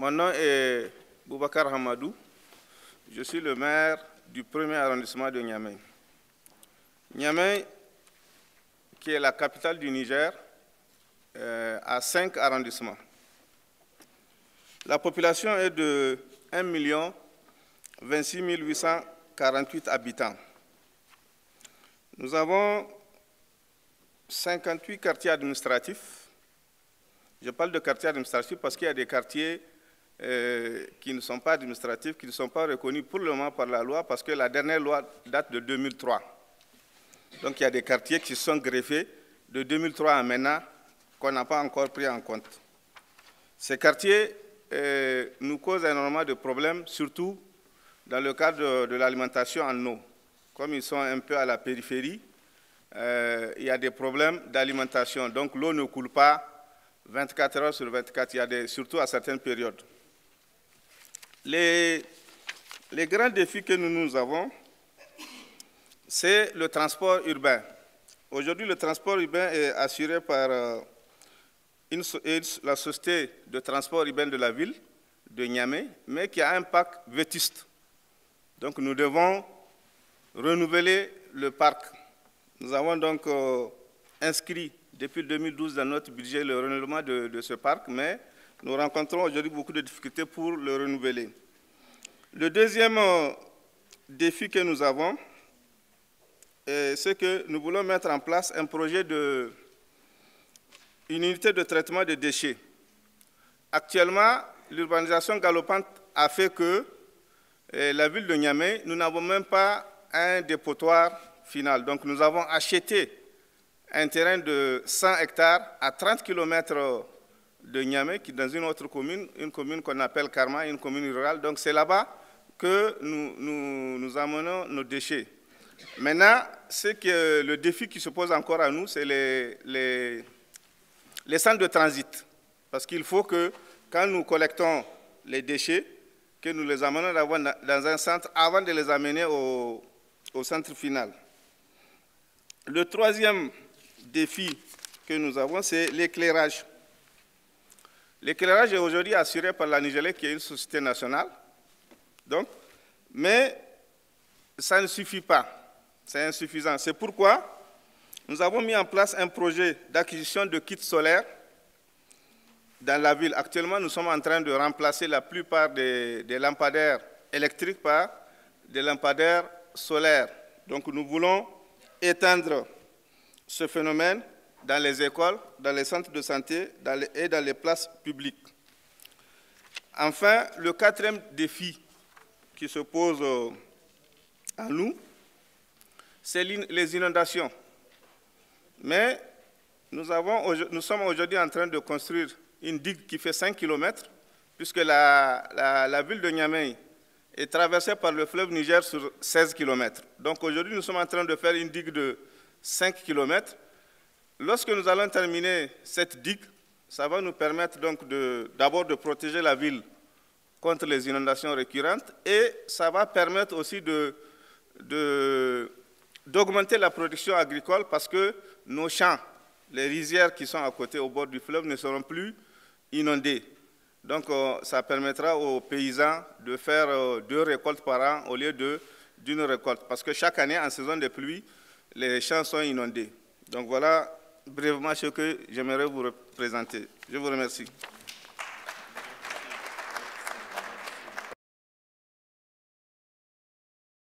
Mon nom est Boubacar Hamadou. Je suis le maire du 1er arrondissement de Niamey. Niamey, qui est la capitale du Niger, a 5 arrondissements. La population est de 1 26 848 habitants. Nous avons 58 quartiers administratifs. Je parle de quartiers administratifs parce qu'il y a des quartiers qui ne sont pas administratifs, qui ne sont pas reconnus pour le moment par la loi, parce que la dernière loi date de 2003. Donc il y a des quartiers qui sont greffés de 2003 à maintenant, qu'on n'a pas encore pris en compte. Ces quartiers nous causent énormément de problèmes, surtout dans le cadre de l'alimentation en eau. Comme ils sont un peu à la périphérie, il y a des problèmes d'alimentation. Donc l'eau ne coule pas 24 heures sur 24, surtout à certaines périodes. Les grands défis que nous avons, c'est le transport urbain. Aujourd'hui, le transport urbain est assuré par la société de transport urbain de la ville de Niamey, mais qui a un parc vétuste. Donc nous devons renouveler le parc. Nous avons donc inscrit depuis 2012 dans notre budget le renouvellement de ce parc, mais nous rencontrons aujourd'hui beaucoup de difficultés pour le renouveler. Le deuxième défi que nous avons, c'est que nous voulons mettre en place un projet une unité de traitement des déchets. Actuellement, l'urbanisation galopante a fait que la ville de Niamey, nous n'avons même pas un dépotoir final. Donc nous avons acheté un terrain de 100 hectares à 30 km de Niamey, qui est dans une autre commune, une commune qu'on appelle Karma, une commune rurale. Donc c'est là-bas que nous amenons nos déchets. Maintenant, le défi qui se pose encore à nous, c'est les centres de transit. Parce qu'il faut que, quand nous collectons les déchets, que nous les amenons dans un centre avant de les amener au centre final. Le troisième défi que nous avons, c'est l'éclairage. L'éclairage est aujourd'hui assuré par la Nigélec, qui est une société nationale. Donc, mais ça ne suffit pas. C'est insuffisant. C'est pourquoi nous avons mis en place un projet d'acquisition de kits solaires dans la ville. Actuellement, nous sommes en train de remplacer la plupart des lampadaires électriques par des lampadaires solaires. Donc nous voulons étendre ce phénomène dans les écoles, dans les centres de santé et dans les places publiques. Enfin, le quatrième défi qui se pose à nous, c'est les inondations. Mais nous sommes aujourd'hui en train de construire une digue qui fait 5 km, puisque la ville de Niamey est traversée par le fleuve Niger sur 16 km. Donc aujourd'hui, nous sommes en train de faire une digue de 5 km. Lorsque nous allons terminer cette digue, ça va nous permettre donc d'abord de protéger la ville contre les inondations récurrentes, et ça va permettre aussi d'augmenter la production agricole, parce que nos champs, les rizières qui sont à côté au bord du fleuve, ne seront plus inondés. Donc ça permettra aux paysans de faire 2 récoltes par an au lieu d'une récolte, parce que chaque année, en saison de pluie, les champs sont inondés. Donc voilà brièvement ce que j'aimerais vous présenter. Je vous remercie.